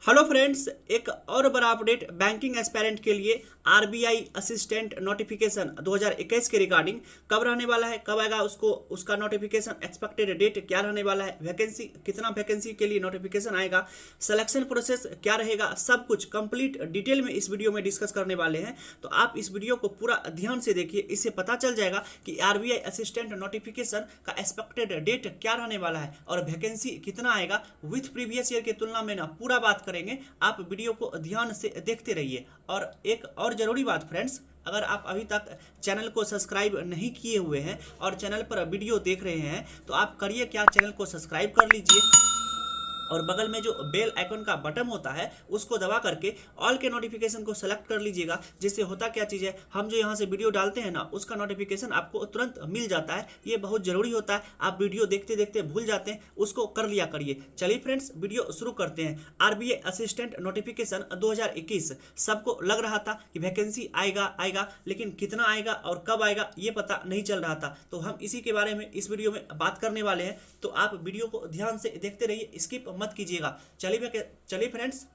Hello friends, एक और बड़ा अपडेट बैंकिंग एस्पायरेंट के लिए आरबीआई असिस्टेंट नोटिफिकेशन 2021 के रिगार्डिंग कब रहने वाला है, कब आएगा उसका नोटिफिकेशन, एक्सपेक्टेड डेट क्या रहने वाला है, वैकेंसी कितना वैकेंसी के लिए नोटिफिकेशन आएगा, सिलेक्शन प्रोसेस क्या रहेगा, सब कुछ कंप्लीट डिटेल में इस वीडियो में डिस्कस करने वाले हैं। तो आप इस वीडियो को पूरा ध्यान से देखिए, इससे पता चल जाएगा कि आरबीआई असिस्टेंट नोटिफिकेशन का एक्सपेक्टेड डेट क्या रहने वाला है और वैकेंसी कितना आएगा विथ प्रीवियस ईयर की तुलना में ना पूरा बात करेंगे। आप वीडियो को ध्यान से देखते रहिए। और एक और जरूरी बात फ्रेंड्स, अगर आप अभी तक चैनल को सब्सक्राइब नहीं किए हुए हैं और चैनल पर वीडियो देख रहे हैं तो आप करिए क्या, चैनल को सब्सक्राइब कर लीजिए और बगल में जो बेल आइकन का बटन होता है उसको दबा करके ऑल के नोटिफिकेशन को सेलेक्ट कर लीजिएगा। जिससे होता क्या चीज़ है, हम जो यहाँ से वीडियो डालते हैं ना उसका नोटिफिकेशन आपको तुरंत मिल जाता है। ये बहुत ज़रूरी होता है, आप वीडियो देखते देखते भूल जाते हैं, उसको कर लिया करिए। चलिए फ्रेंड्स, वीडियो शुरू करते हैं। आरबीआई असिस्टेंट नोटिफिकेशन 2021, सबको लग रहा था कि वैकेंसी आएगा, लेकिन कितना आएगा और कब आएगा ये पता नहीं चल रहा था। तो हम इसी के बारे में इस वीडियो में बात करने वाले हैं, तो आप वीडियो को ध्यान से देखते रहिए, स्किप मत कीजिएगा। चलिए फ्रेंड्स,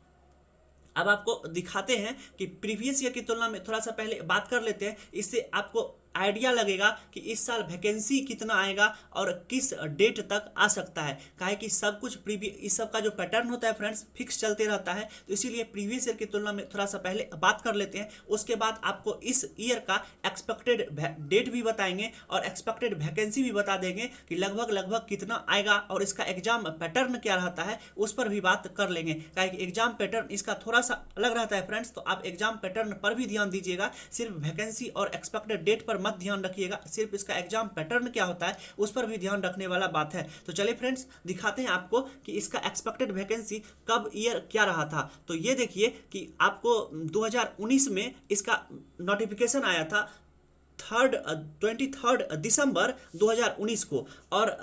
अब आपको दिखाते हैं कि प्रीवियस ईयर की तुलना में थोड़ा सा पहले बात कर लेते हैं, इससे आपको आइडिया लगेगा कि इस साल वैकेंसी कितना आएगा और किस डेट तक आ सकता है। काहे कि सब कुछ इस सब का जो पैटर्न होता है फ्रेंड्स फिक्स चलते रहता है, तो इसीलिए प्रीवियस ईयर की तुलना में थोड़ा सा पहले बात कर लेते हैं। उसके बाद आपको इस ईयर का एक्सपेक्टेड डेट भी बताएंगे और एक्सपेक्टेड वैकेंसी भी बता देंगे कि लगभग कितना आएगा और इसका एग्जाम पैटर्न क्या रहता है उस पर भी बात कर लेंगे। काहे कि एग्जाम पैटर्न इसका थोड़ा सा अलग रहता है फ्रेंड्स, तो आप एग्जाम पैटर्न पर भी ध्यान दीजिएगा। सिर्फ वैकेंसी और एक्सपेक्टेड डेट पर मत ध्यान रखिएगा, सिर्फ इसका एग्जाम पैटर्न क्या होता है उस पर भी ध्यान रखने वाला बात है। तो चलिए फ्रेंड्स, दिखाते हैं आपको कि इसका एक्सपेक्टेड वैकेंसी कब ईयर क्या रहा था। तो ये देखिए कि आपको 2019 में इसका नोटिफिकेशन आया था 23 दिसंबर 2019 को, और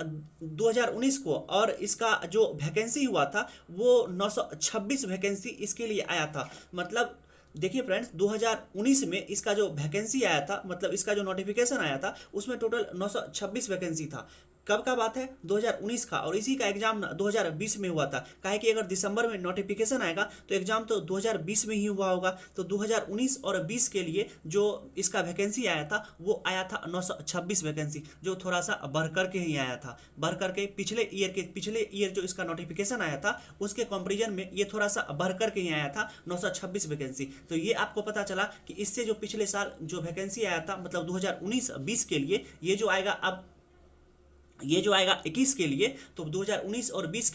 2019 को, और इसका जो वैकेंसी हुआ था वो 926 वैकेंसी इसके लिए आया था। मतलब देखिए फ्रेंड्स, 2019 में इसका जो वैकेंसी आया था, मतलब इसका जो नोटिफिकेशन आया था उसमें टोटल 926 वैकेंसी था। कब का बात है? 2019 का। और इसी का एग्जाम 2020 में हुआ था। काहे कि अगर दिसंबर में नोटिफिकेशन आएगा तो एग्जाम तो 2020 में ही हुआ होगा। तो 2019 और 20 के लिए जो इसका वैकेंसी आया था वो आया था 926 वैकेंसी, जो थोड़ा सा बढ़ करके ही आया था। बढ़ करके पिछले ईयर जो इसका नोटिफिकेशन आया था उसके कंपेरिजन में ये थोड़ा सा बढ़ करके ही आया था 926 वैकेंसी। तो ये आपको पता चला कि इससे जो पिछले साल जो वैकेंसी आया था, मतलब 2019-20 के लिए, ये जो आएगा 21 के लिए, तो 2019 और 20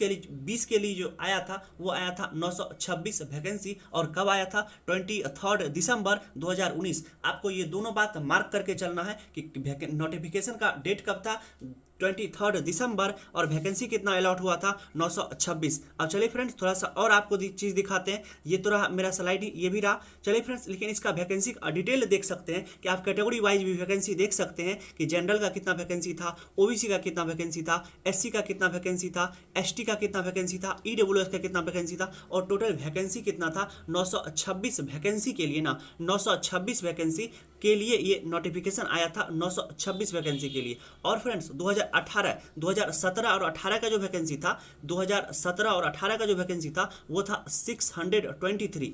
के लिए जो आया था वो आया था 926 वैकेंसी। और कब आया था? 23 दिसंबर 2019। आपको ये दोनों बात मार्क करके चलना है कि नोटिफिकेशन का डेट कब था, 23 दिसंबर, और वैकेंसी कितना अलॉट हुआ था, 926। अब चलिए फ्रेंड्स, थोड़ा सा और आपको चीज़ दिखाते हैं। ये तो रहा मेरा स्लाइड, ये भी रहा। चलिए फ्रेंड्स, लेकिन इसका वैकेंसी का डिटेल देख सकते हैं कि आप कैटेगरी वाइज भी वैकेंसी देख सकते हैं कि जनरल का कितना वैकेंसी था, ओबीसी का कितना वैकेंसी था, एससी का कितना वैकेंसी था, एसटी का कितना वैकेंसी था, ईडब्ल्यूएस का कितना वैकेंसी था, और टोटल वैकेंसी कितना था 926 वैकेंसी के लिए ना, 926 वैकेंसी के लिए ये नोटिफिकेशन आया था, 926 वैकेंसी के लिए। और फ्रेंड्स 2017 और 18 का जो वैकेंसी था, 2017 और 18 का जो वैकेंसी था वो था 623,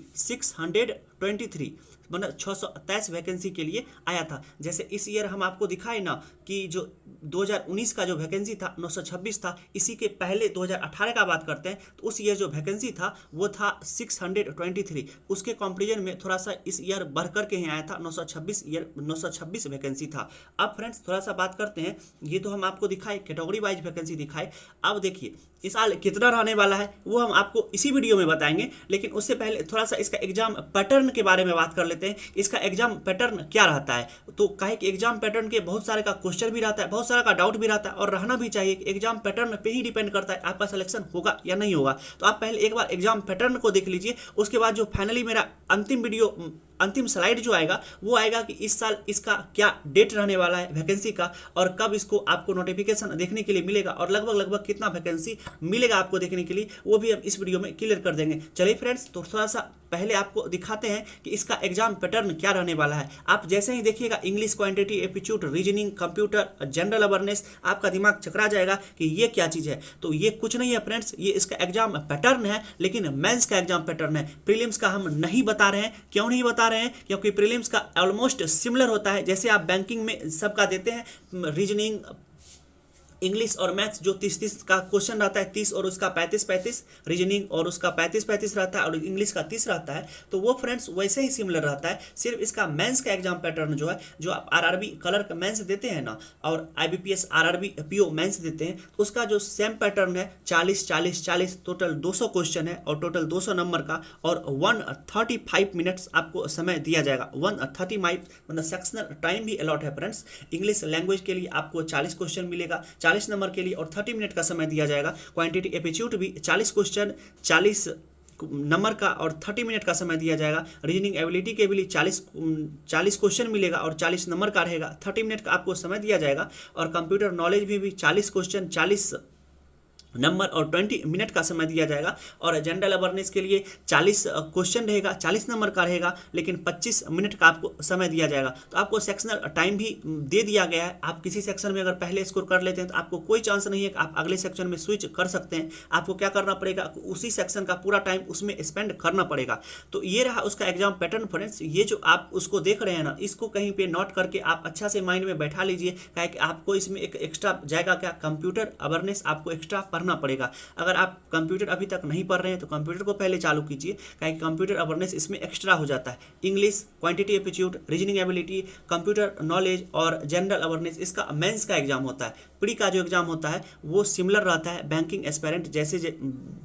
मतलब 627 वैकेंसी के लिए आया था। जैसे इस ईयर हम आपको दिखाए ना कि जो 2019 का जो वैकेंसी था 926 था, इसी के पहले 2018 का बात करते हैं तो उस ईयर जो वैकेंसी था वो था 623। उसके कंपेरिजन में थोड़ा सा इस ईयर बढ़ करके ही आया था, 926 वैकेंसी था। अब फ्रेंड्स थोड़ा सा बात करते हैं, ये तो हम आपको दिखाए कैटेगरी वाइज वैकेंसी दिखाए। अब देखिए इस साल कितना रहने वाला है वो हम आपको इसी वीडियो में बताएंगे, लेकिन उससे पहले थोड़ा सा इसका एग्जाम पैटर्न के बारे में बात कर लेते हैं। इसका एग्जाम पैटर्न क्या रहता है, तो काहे कि एग्जाम पैटर्न के बहुत सारे का क्वेश्चन भी रहता है, बहुत सारा का डाउट भी रहता है, और रहना भी चाहिए कि एग्जाम पैटर्न पे ही डिपेंड करता है आपका सिलेक्शन होगा या नहीं होगा। तो आप पहले एक बार एग्जाम पैटर्न को देख लीजिए, उसके बाद जो फाइनली मेरा अंतिम स्लाइड जो आएगा वो आएगा कि इस साल इसका क्या डेट रहने वाला है वैकेंसी का, और कब इसको आपको नोटिफिकेशन देखने के लिए मिलेगा, और लगभग कितना वैकेंसी मिलेगा आपको देखने के लिए, वो भी हम इस वीडियो में क्लियर कर देंगे। चलिए फ्रेंड्स, तो थोड़ा सा पहले आपको दिखाते हैं कि इसका एग्जाम पैटर्न क्या रहने वाला है। आप जैसे ही देखिएगा English, quantity aptitude, reasoning, computer, general awareness, आपका दिमाग चकरा जाएगा कि ये क्या चीज़ है। तो ये कुछ नहीं है फ्रेंड्स, ये इसका एग्जाम पैटर्न है, लेकिन मेंस का एग्जाम पैटर्न है। प्रीलिम्स का हम नहीं बता रहे हैं। क्यों नहीं बता रहे हैं? क्योंकि प्रीलिम्स का ऑलमोस्ट सिमिलर होता है, जैसे आप बैंकिंग में सबका देते हैं, रीजनिंग, इंग्लिश और मैथ्स जो 30-30 का क्वेश्चन रहता है, 30 और उसका 35-35, रीजनिंग और उसका 35-35 रहता है और इंग्लिश का 30 रहता है। तो वो फ्रेंड्स वैसे ही सिमिलर रहता है। सिर्फ इसका मेंस का एग्जाम पैटर्न जो है, जो आप आरआरबी कलर का मेंस देते हैं ना, और आईबीपीएस आरआरबी पीओ मेंस देते हैं, तो उसका जो सेम पैटर्न है 40-40-40, टोटल 200 क्वेश्चन है और टोटल 200 नंबर का, और 135 मिनट्स आपको समय दिया जाएगा। 130 मतलब सेक्शनल टाइम भी अलॉट है फ्रेंड्स। इंग्लिश लैंग्वेज के लिए आपको 40 क्वेश्चन मिलेगा 40 नंबर के लिए और 30 मिनट का समय दिया जाएगा। क्वांटिटी एप्टीट्यूड भी 40 क्वेश्चन 40 नंबर का और 30 मिनट का समय दिया जाएगा। रीजनिंग एबिलिटी के लिए 40 क्वेश्चन मिलेगा और 40 नंबर का रहेगा, 30 मिनट का आपको समय दिया जाएगा। और कंप्यूटर नॉलेज भी 40 क्वेश्चन 40 नंबर और 20 मिनट का समय दिया जाएगा। और जनरल अवेयरनेस के लिए 40 क्वेश्चन रहेगा, 40 नंबर का रहेगा, लेकिन 25 मिनट का आपको समय दिया जाएगा। तो आपको सेक्शनल टाइम भी दे दिया गया है। आप किसी सेक्शन में अगर पहले स्कोर कर लेते हैं तो आपको कोई चांस नहीं है कि आप अगले सेक्शन में स्विच कर सकते हैं। आपको क्या करना पड़ेगा, उसी सेक्शन का पूरा टाइम उसमें स्पेंड करना पड़ेगा। तो ये रहा उसका एग्जाम पैटर्न फ्रेंड्स। ये जो आप उसको देख रहे हैं ना, इसको कहीं पे नोट करके आप अच्छा से माइंड में बैठा लीजिए, क्या कि आपको इसमें एक एक्स्ट्रा जाएगा, क्या कंप्यूटर अवेयरनेस आपको एक्स्ट्रा पढ़ना पड़ेगा। अगर आप कंप्यूटर अभी तक नहीं पढ़ रहे हैं तो कंप्यूटर को पहले चालू कीजिए, क्योंकि कंप्यूटर अवेयरनेस इसमें एक्स्ट्रा हो जाता है। English, quantity aptitude, reasoning ability, computer knowledge और जनरल अवेयरनेस, इसका मेंस का एग्जाम होता है। प्री का जो एग्जाम होता है वो सिमिलर रहता है बैंकिंग एस्पायरेंट जैसे,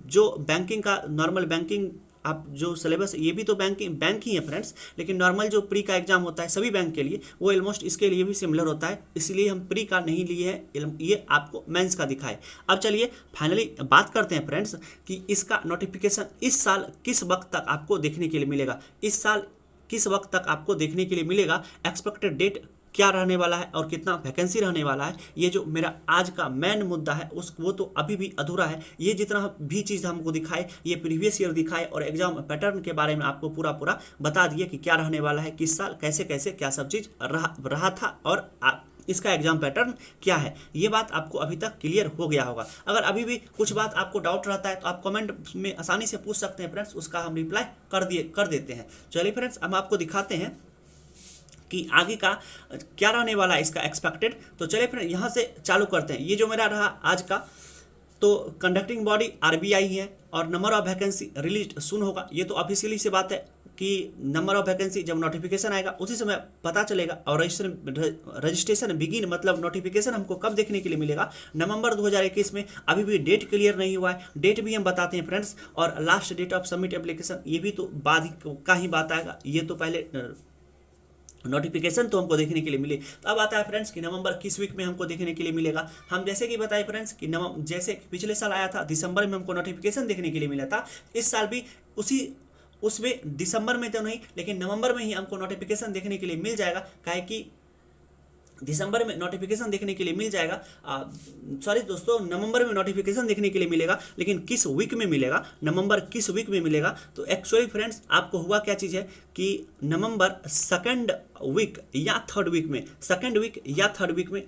जो बैंकिंग का नॉर्मल बैंकिंग आप जो सिलेबस, ये भी तो बैंक ही है फ्रेंड्स, लेकिन नॉर्मल जो प्री का एग्जाम होता है सभी बैंक के लिए, वो ऑलमोस्ट इसके लिए भी सिमिलर होता है। इसलिए हम प्री का नहीं लिए हैं, ये आपको मेंस का दिखाए। अब चलिए फाइनली बात करते हैं फ्रेंड्स कि इसका नोटिफिकेशन इस साल किस वक्त तक आपको देखने के लिए मिलेगा। इस साल किस वक्त तक आपको देखने के लिए मिलेगा, एक्सपेक्टेड डेट क्या रहने वाला है और कितना वैकेंसी रहने वाला है, ये जो मेरा आज का मेन मुद्दा है वो तो अभी भी अधूरा है। ये जितना भी चीज़ हमको दिखाए, ये प्रीवियस ईयर दिखाए और एग्जाम पैटर्न के बारे में आपको पूरा बता दिए कि क्या रहने वाला है, किस साल कैसे कैसे क्या सब चीज़ रहा था और इसका एग्जाम पैटर्न क्या है। ये बात आपको अभी तक क्लियर हो गया होगा। अगर अभी भी कुछ बात आपको डाउट रहता है तो आप कमेंट में आसानी से पूछ सकते हैं फ्रेंड्स, उसका हम रिप्लाई कर देते हैं। चलिए फ्रेंड्स, हम आपको दिखाते हैं कि आगे का क्या रहने वाला है इसका एक्सपेक्टेड। तो चलिए फिर यहाँ से चालू करते हैं। ये जो मेरा रहा आज का, तो कंडक्टिंग बॉडी आरबीआई है और नंबर ऑफ वैकेंसी रिलीज सुन होगा। ये तो ऑफिशियली से बात है कि नंबर ऑफ वैकेंसी जब नोटिफिकेशन आएगा उसी समय पता चलेगा। और रजिस्ट्रेशन बिगिन मतलब नोटिफिकेशन हमको कब देखने के लिए मिलेगा, नवंबर 2021 में। अभी भी डेट क्लियर नहीं हुआ है, डेट भी हम बताते हैं फ्रेंड्स। और last date of submit application, ये भी तो बाद का ही बात आएगा। ये तो पहले नोटिफिकेशन तो हमको देखने के लिए मिले। तो अब आता है फ्रेंड्स कि नवंबर किस वीक में हमको देखने के लिए मिलेगा। हम जैसे कि बताए फ्रेंड्स कि जैसे पिछले साल आया था दिसंबर में हमको नोटिफिकेशन देखने के लिए मिला था, इस साल भी उसमें दिसंबर में तो नहीं लेकिन नवंबर में ही हमको नोटिफिकेशन देखने के लिए मिल जाएगा। काहे कि दिसंबर में नोटिफिकेशन देखने के लिए मिल जाएगा, सॉरी दोस्तों, नवंबर में नोटिफिकेशन देखने के लिए मिलेगा, लेकिन किस वीक में मिलेगा, नवंबर किस वीक में मिलेगा। तो एक्चुअली फ्रेंड्स आपको हुआ क्या चीज़ है कि नवंबर सेकंड वीक या थर्ड वीक में,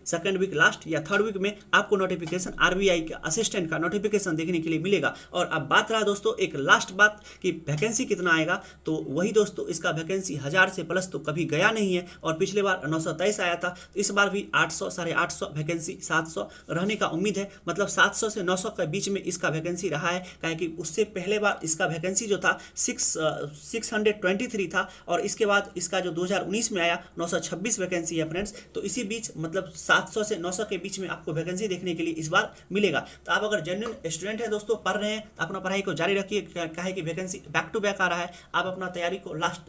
सेकंड वीक लास्ट या थर्ड वीक में आपको नोटिफिकेशन आरबीआई के असिस्टेंट का नोटिफिकेशन देखने के लिए मिलेगा। और अब बात रहा दोस्तों एक लास्ट बात कि वैकेंसी कितना आएगा, तो वही दोस्तों इसका वैकेंसी 1000 से प्लस तो कभी गया नहीं है। और पिछले बार 923 आया था, इस बार भी 800 850 वैकेंसी 700 रहने का उम्मीद है। मतलब 700 से 900 के बीच में इसका वैकेंसी रहा है, क्या कि उससे पहले बार इसका वैकेंसी जो था 623 था और इसके बाद इसका जो 2019 में आया 926 वैकेंसी है फ्रेंड्स। तो इसी बीच मतलब 700 से 900 के बीच में आपको वैकेंसी देखने के लिए इस बार मिलेगा। तो आप अगर जेन्युइन स्टूडेंट हैं दोस्तों, पढ़ रहे हैं, तो अपना पढ़ाई को जारी रखिए। क्या है कि वैकेंसी बैक टू बैक आ रहा है, आप अपना तैयारी को लास्ट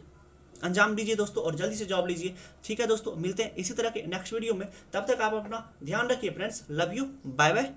अंजाम दीजिए दोस्तों और जल्दी से जॉब लीजिए। ठीक है दोस्तों, मिलते हैं इसी तरह के नेक्स्ट वीडियो में। तब तक आप अपना ध्यान रखिए friends. Love you, bye bye.